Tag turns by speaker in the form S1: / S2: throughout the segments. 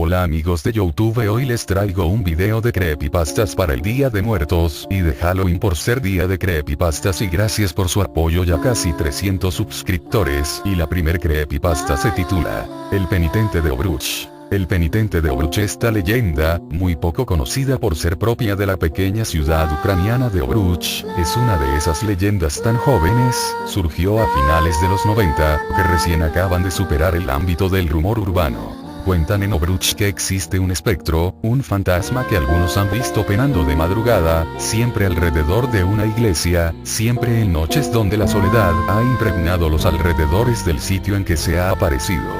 S1: Hola amigos de YouTube, hoy les traigo un video de creepypastas para el Día de Muertos y de Halloween por ser día de creepypastas, y gracias por su apoyo, ya casi 300 suscriptores, y la primer creepypasta se titula El penitente de Obruch. El penitente de Obruch, esta leyenda, muy poco conocida por ser propia de la pequeña ciudad ucraniana de Obruch, es una de esas leyendas tan jóvenes, surgió a finales de los 90, que recién acaban de superar el ámbito del rumor urbano. Cuentan en Obruch que existe un espectro, un fantasma que algunos han visto penando de madrugada, siempre alrededor de una iglesia, siempre en noches donde la soledad ha impregnado los alrededores del sitio en que se ha aparecido.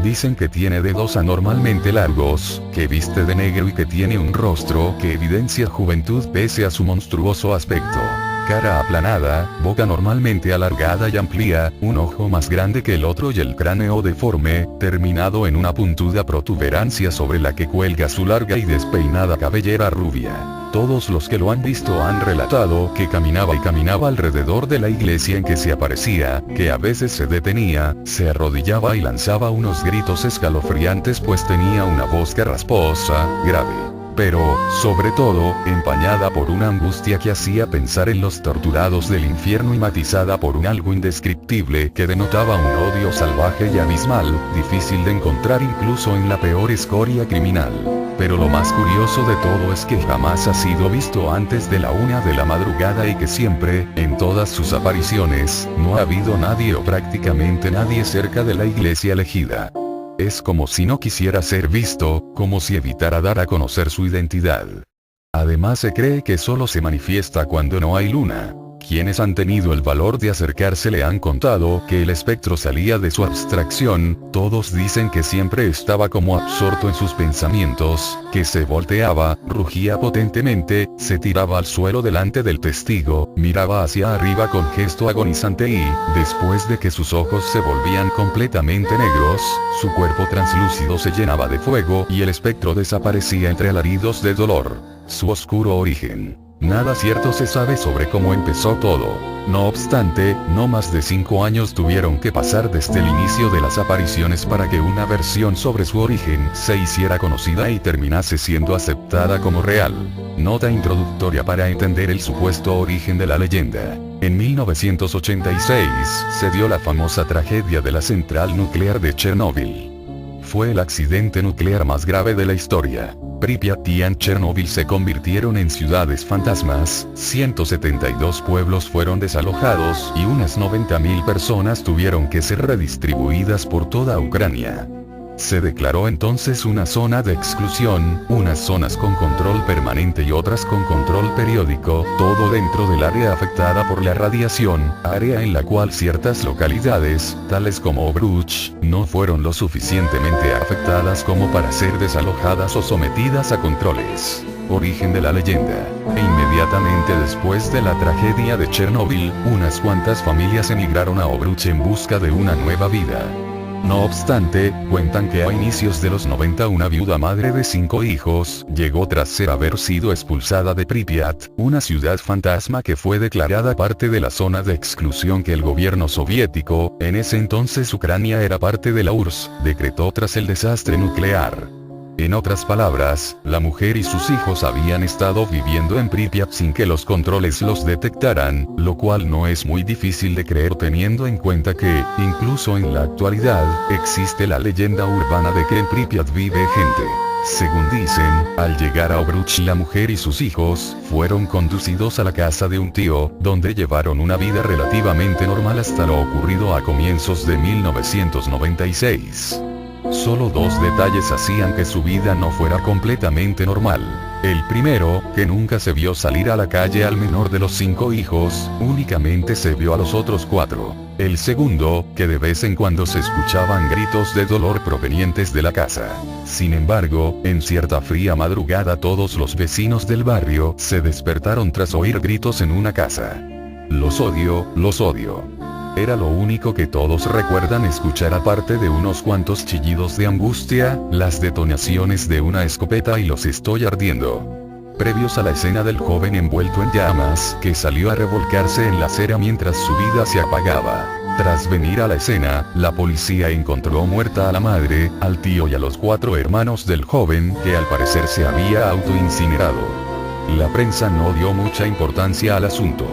S1: Dicen que tiene dedos anormalmente largos, que viste de negro y que tiene un rostro que evidencia juventud pese a su monstruoso aspecto. Cara aplanada, boca normalmente alargada y amplia, un ojo más grande que el otro y el cráneo deforme, terminado en una puntuda protuberancia sobre la que cuelga su larga y despeinada cabellera rubia. Todos los que lo han visto han relatado que caminaba y caminaba alrededor de la iglesia en que se aparecía, que a veces se detenía, se arrodillaba y lanzaba unos gritos escalofriantes pues tenía una voz carrasposa, grave, pero, sobre todo, empañada por una angustia que hacía pensar en los torturados del infierno y matizada por un algo indescriptible que denotaba un odio salvaje y abismal, difícil de encontrar incluso en la peor escoria criminal. Pero lo más curioso de todo es que jamás ha sido visto antes de la 1 de la madrugada y que siempre, en todas sus apariciones, no ha habido nadie o prácticamente nadie cerca de la iglesia elegida. Es como si no quisiera ser visto, como si evitara dar a conocer su identidad. Además se cree que solo se manifiesta cuando no hay luna. Quienes han tenido el valor de acercarse le han contado que el espectro salía de su abstracción, todos dicen que siempre estaba como absorto en sus pensamientos, que se volteaba, rugía potentemente, se tiraba al suelo delante del testigo, miraba hacia arriba con gesto agonizante y, después de que sus ojos se volvían completamente negros, su cuerpo translúcido se llenaba de fuego y el espectro desaparecía entre alaridos de dolor. Su oscuro origen. Nada cierto se sabe sobre cómo empezó todo. No obstante, no más de 5 años tuvieron que pasar desde el inicio de las apariciones para que una versión sobre su origen se hiciera conocida y terminase siendo aceptada como real. Nota introductoria para entender el supuesto origen de la leyenda. En 1986, se dio la famosa tragedia de la central nuclear de Chernóbil. Fue el accidente nuclear más grave de la historia. Pripyat y Chernóbil se convirtieron en ciudades fantasmas, 172 pueblos fueron desalojados y unas 90.000 personas tuvieron que ser redistribuidas por toda Ucrania. Se declaró entonces una zona de exclusión, unas zonas con control permanente y otras con control periódico, todo dentro del área afectada por la radiación, área en la cual ciertas localidades, tales como Obruch, no fueron lo suficientemente afectadas como para ser desalojadas o sometidas a controles. Origen de la leyenda. Inmediatamente después de la tragedia de Chernóbil, unas cuantas familias emigraron a Obruch en busca de una nueva vida. No obstante, cuentan que a inicios de los 90 una viuda madre de 5 hijos, llegó tras haber sido expulsada de Pripyat, una ciudad fantasma que fue declarada parte de la zona de exclusión que el gobierno soviético, en ese entonces Ucrania era parte de la URSS, decretó tras el desastre nuclear. En otras palabras, la mujer y sus hijos habían estado viviendo en Pripyat sin que los controles los detectaran, lo cual no es muy difícil de creer teniendo en cuenta que, incluso en la actualidad, existe la leyenda urbana de que en Pripyat vive gente. Según dicen, al llegar a Obruch la mujer y sus hijos, fueron conducidos a la casa de un tío, donde llevaron una vida relativamente normal hasta lo ocurrido a comienzos de 1996. Solo 2 detalles hacían que su vida no fuera completamente normal. El primero, que nunca se vio salir a la calle al menor de los 5 hijos, únicamente se vio a los otros 4. El segundo, que de vez en cuando se escuchaban gritos de dolor provenientes de la casa. Sin embargo, en cierta fría madrugada todos los vecinos del barrio se despertaron tras oír gritos en una casa. Los odio, los odio. Era lo único que todos recuerdan escuchar aparte de unos cuantos chillidos de angustia, las detonaciones de una escopeta y los estoy ardiendo. Previos a la escena del joven envuelto en llamas, que salió a revolcarse en la acera mientras su vida se apagaba. Tras venir a la escena, la policía encontró muerta a la madre, al tío y a los 4 hermanos del joven, que al parecer se había autoincinerado. La prensa no dio mucha importancia al asunto.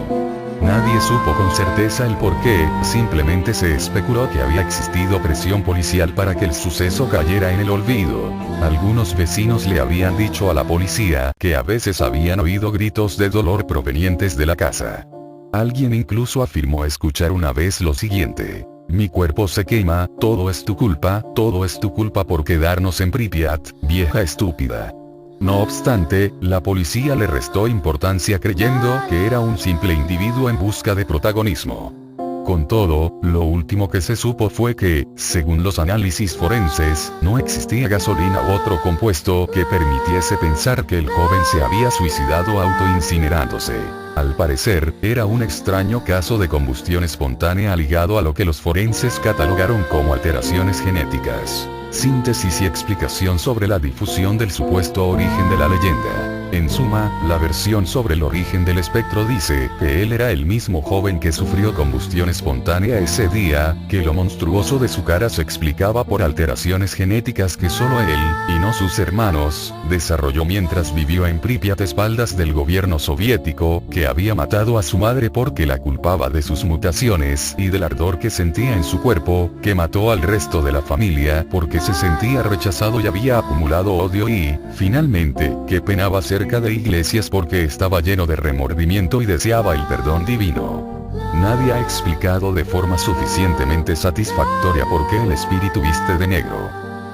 S1: Nadie supo con certeza el porqué, simplemente se especuló que había existido presión policial para que el suceso cayera en el olvido. Algunos vecinos le habían dicho a la policía que a veces habían oído gritos de dolor provenientes de la casa. Alguien incluso afirmó escuchar una vez lo siguiente: mi cuerpo se quema, todo es tu culpa por quedarnos en Pripyat, vieja estúpida. No obstante, la policía le restó importancia creyendo que era un simple individuo en busca de protagonismo. Con todo, lo último que se supo fue que, según los análisis forenses, no existía gasolina u otro compuesto que permitiese pensar que el joven se había suicidado autoincinerándose. Al parecer, era un extraño caso de combustión espontánea ligado a lo que los forenses catalogaron como alteraciones genéticas. Síntesis y explicación sobre la difusión del supuesto origen de la leyenda. En suma, la versión sobre el origen del espectro dice que él era el mismo joven que sufrió combustión espontánea ese día, que lo monstruoso de su cara se explicaba por alteraciones genéticas que solo él, y no sus hermanos, desarrolló mientras vivió en Pripyat a espaldas del gobierno soviético, que había matado a su madre porque la culpaba de sus mutaciones y del ardor que sentía en su cuerpo, que mató al resto de la familia porque se sentía rechazado y había acumulado odio y, finalmente, que penaba cerca de iglesias porque estaba lleno de remordimiento y deseaba el perdón divino. Nadie ha explicado de forma suficientemente satisfactoria por qué el espíritu viste de negro.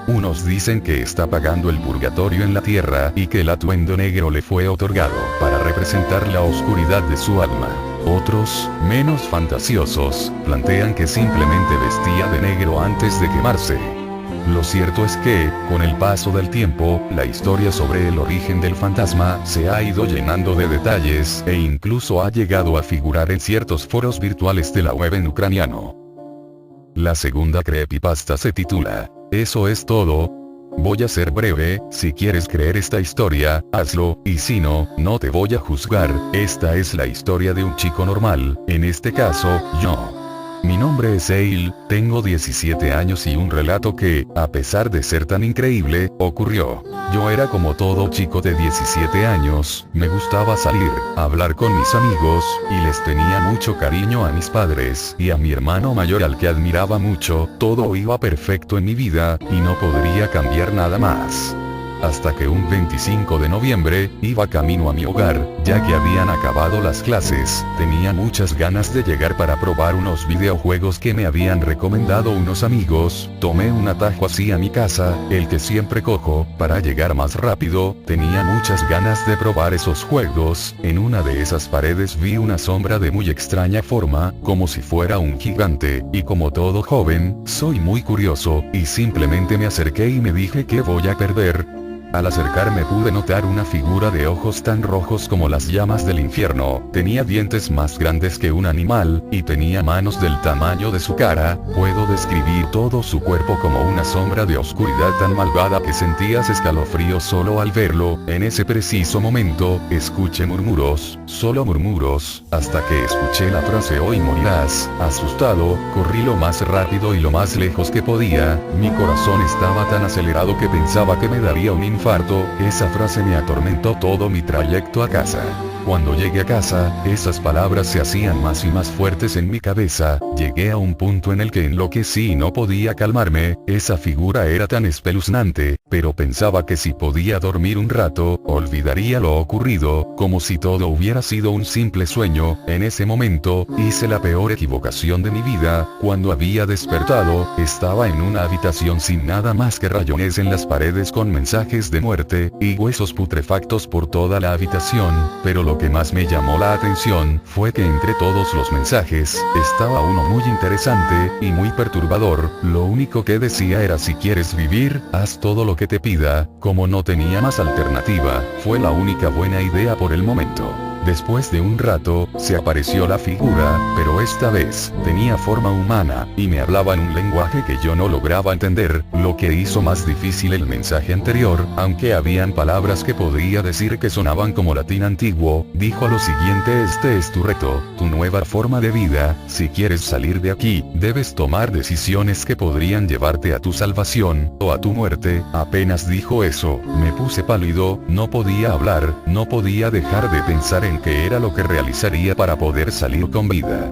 S1: Unos dicen que está pagando el purgatorio en la tierra y que el atuendo negro le fue otorgado para representar la oscuridad de su alma. Otros, menos fantasiosos, plantean que simplemente vestía de negro antes de quemarse. Lo cierto es que, con el paso del tiempo, la historia sobre el origen del fantasma se ha ido llenando de detalles e incluso ha llegado a figurar en ciertos foros virtuales de la web en ucraniano. La segunda creepypasta se titula "Eso es todo". Voy a ser breve, si quieres creer esta historia, hazlo, y si no, no te voy a juzgar. Esta es la historia de un chico normal, en este caso, yo. Mi nombre es Eil, tengo 17 años y un relato que, a pesar de ser tan increíble, ocurrió. Yo era como todo chico de 17 años, me gustaba salir, hablar con mis amigos, y les tenía mucho cariño a mis padres y a mi hermano mayor al que admiraba mucho. Todo iba perfecto en mi vida, y no podría cambiar nada más. Hasta que un 25 de noviembre, iba camino a mi hogar, ya que habían acabado las clases, tenía muchas ganas de llegar para probar unos videojuegos que me habían recomendado unos amigos, tomé un atajo hacia mi casa, el que siempre cojo, para llegar más rápido, tenía muchas ganas de probar esos juegos. En una de esas paredes vi una sombra de muy extraña forma, como si fuera un gigante, y como todo joven, soy muy curioso, y simplemente me acerqué y me dije que voy a perder. Al acercarme pude notar una figura de ojos tan rojos como las llamas del infierno, tenía dientes más grandes que un animal, y tenía manos del tamaño de su cara. Puedo describir todo su cuerpo como una sombra de oscuridad tan malvada que sentías escalofríos solo al verlo. En ese preciso momento, escuché murmuros, solo murmuros, hasta que escuché la frase "hoy morirás". Asustado, corrí lo más rápido y lo más lejos que podía, mi corazón estaba tan acelerado que pensaba que me daría un infarto. Esa frase me atormentó todo mi trayecto a casa. Cuando llegué a casa, esas palabras se hacían más y más fuertes en mi cabeza. Llegué a un punto en el que enloquecí y no podía calmarme. Esa figura era tan espeluznante, pero pensaba que si podía dormir un rato, olvidaría lo ocurrido, como si todo hubiera sido un simple sueño. En ese momento, hice la peor equivocación de mi vida. Cuando había despertado, estaba en una habitación sin nada más que rayones en las paredes con mensajes de muerte, y huesos putrefactos por toda la habitación, pero lo que más me llamó la atención fue que entre todos los mensajes, estaba uno muy interesante, y muy perturbador. Lo único que decía era: si quieres vivir, haz todo lo que te pida. Como no tenía más alternativa, fue la única buena idea por el momento. Después de un rato, se apareció la figura, pero esta vez, tenía forma humana, y me hablaba en un lenguaje que yo no lograba entender, lo que hizo más difícil el mensaje anterior, aunque habían palabras que podría decir que sonaban como latín antiguo. Dijo lo siguiente: este es tu reto, tu nueva forma de vida. Si quieres salir de aquí, debes tomar decisiones que podrían llevarte a tu salvación, o a tu muerte. Apenas dijo eso, me puse pálido, no podía hablar, no podía dejar de pensar en qué era lo que realizaría para poder salir con vida.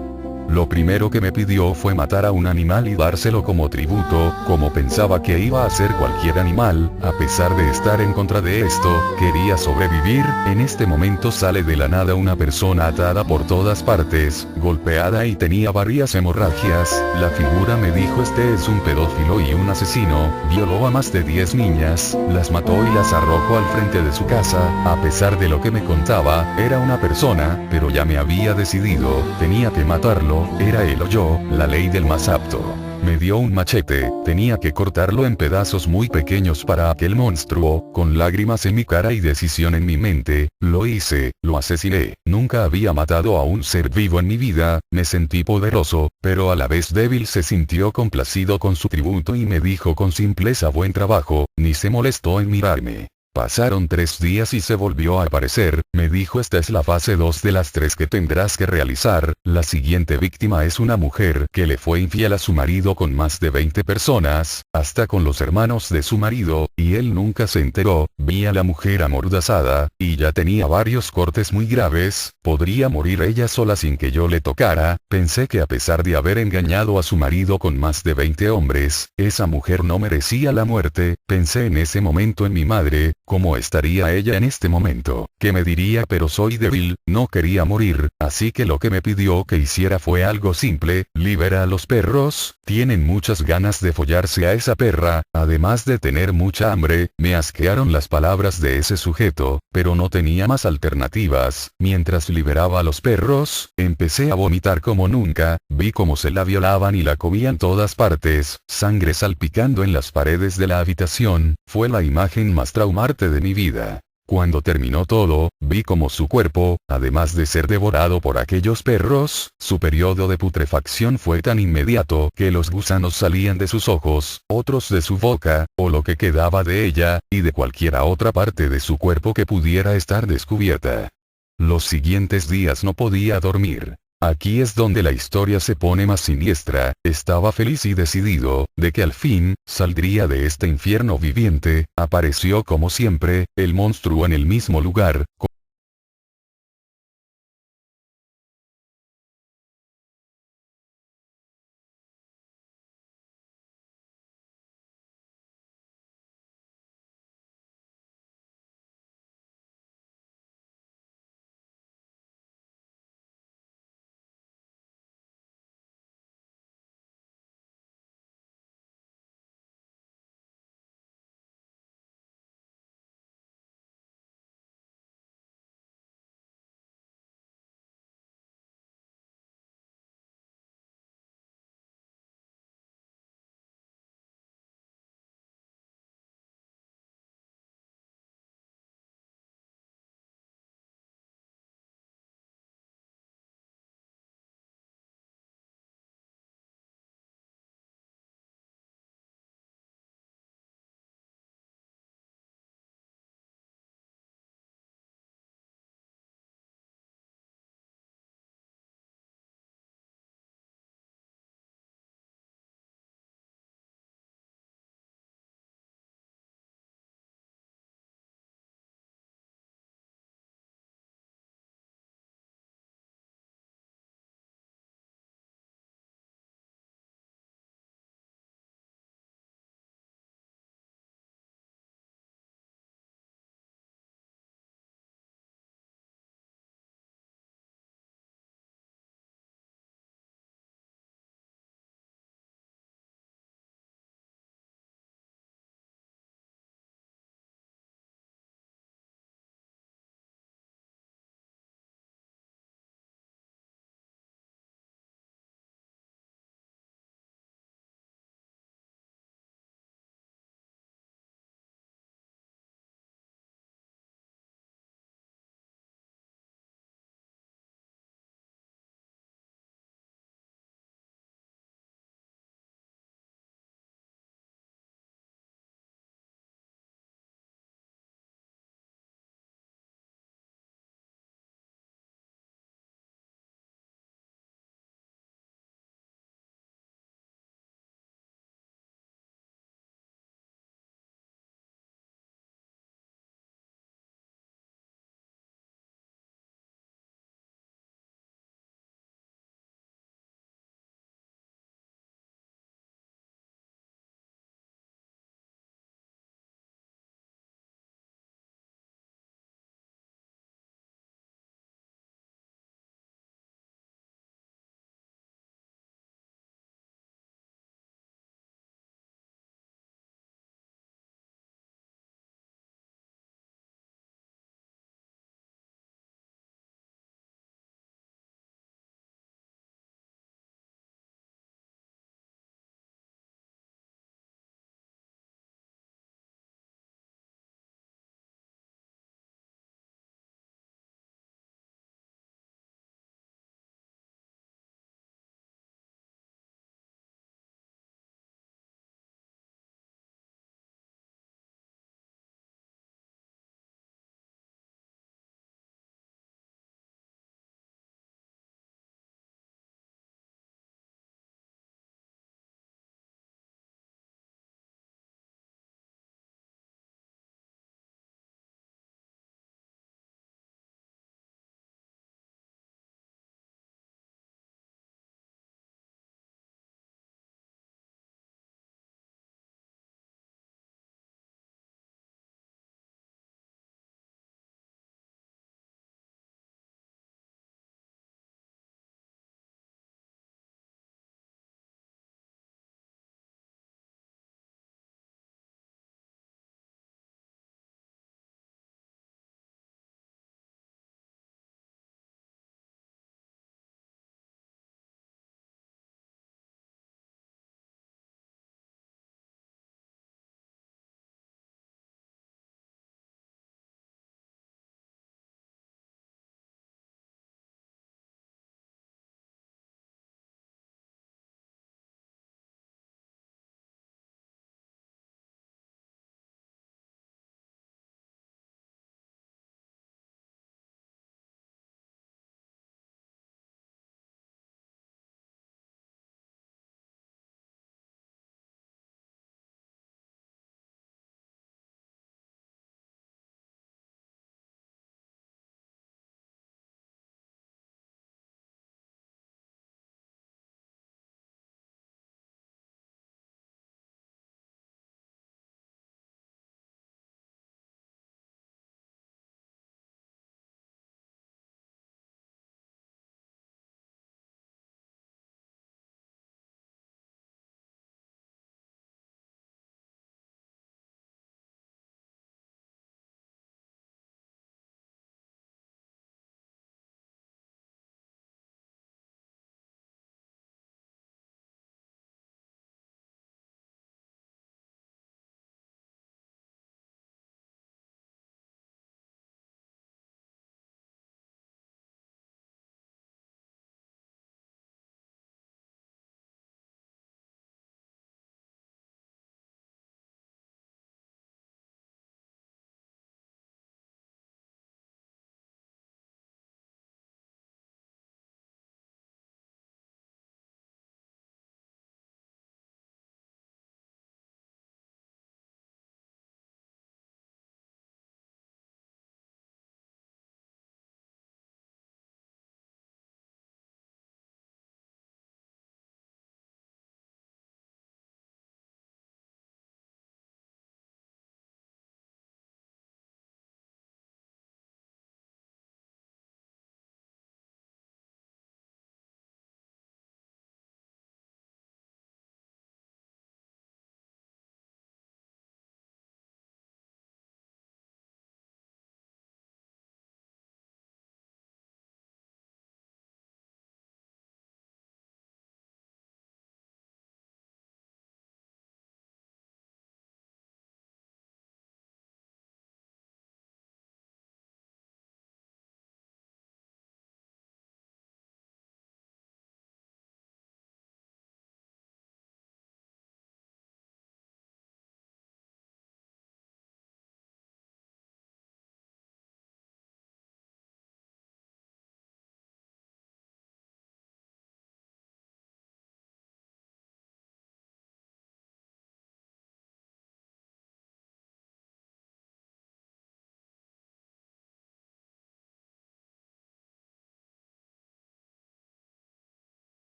S1: Lo primero que me pidió fue matar a un animal y dárselo como tributo, como pensaba que iba a hacer cualquier animal. A pesar de estar en contra de esto, quería sobrevivir. En este momento sale de la nada una persona atada por todas partes, golpeada y tenía varias hemorragias. La figura me dijo: este es un pedófilo y un asesino, violó a más de 10 niñas, las mató y las arrojó al frente de su casa. A pesar de lo que me contaba, era una persona, pero ya me había decidido, tenía que matarlo. Era él o yo, la ley del más apto. Me dio un machete, tenía que cortarlo en pedazos muy pequeños para aquel monstruo. Con lágrimas en mi cara y decisión en mi mente, lo hice, lo asesiné. Nunca había matado a un ser vivo en mi vida. Me sentí poderoso, pero a la vez débil. Se sintió complacido con su tributo y me dijo con simpleza: buen trabajo. Ni se molestó en mirarme. Pasaron 3 días y se volvió a aparecer. Me dijo: esta es la fase 2 de las 3 que tendrás que realizar. La siguiente víctima es una mujer que le fue infiel a su marido con más de 20 personas, hasta con los hermanos de su marido, y él nunca se enteró. Vi a la mujer amordazada, y ya tenía varios cortes muy graves. Podría morir ella sola sin que yo le tocara. Pensé que a pesar de haber engañado a su marido con más de 20 hombres, esa mujer no merecía la muerte. Pensé en ese momento en mi madre. ¿Cómo estaría ella en este momento? ¿Qué me diría? Pero soy débil, no quería morir, así que lo que me pidió que hiciera fue algo simple: libera a los perros. Tienen muchas ganas de follarse a esa perra, además de tener mucha hambre. Me asquearon las palabras de ese sujeto, pero no tenía más alternativas. Mientras liberaba a los perros, empecé a vomitar como nunca. Vi cómo se la violaban y la comían todas partes, sangre salpicando en las paredes de la habitación. Fue la imagen más traumante de mi vida. Cuando terminó todo, vi como su cuerpo, además de ser devorado por aquellos perros, su periodo de putrefacción fue tan inmediato que los gusanos salían de sus ojos, otros de su boca, o lo que quedaba de ella, y de cualquiera otra parte de su cuerpo que pudiera estar descubierta. Los siguientes días no podía dormir. Aquí es donde la historia se pone más siniestra. Estaba feliz y decidido, de que al fin, saldría de este infierno viviente. Apareció como siempre, el monstruo en el mismo lugar,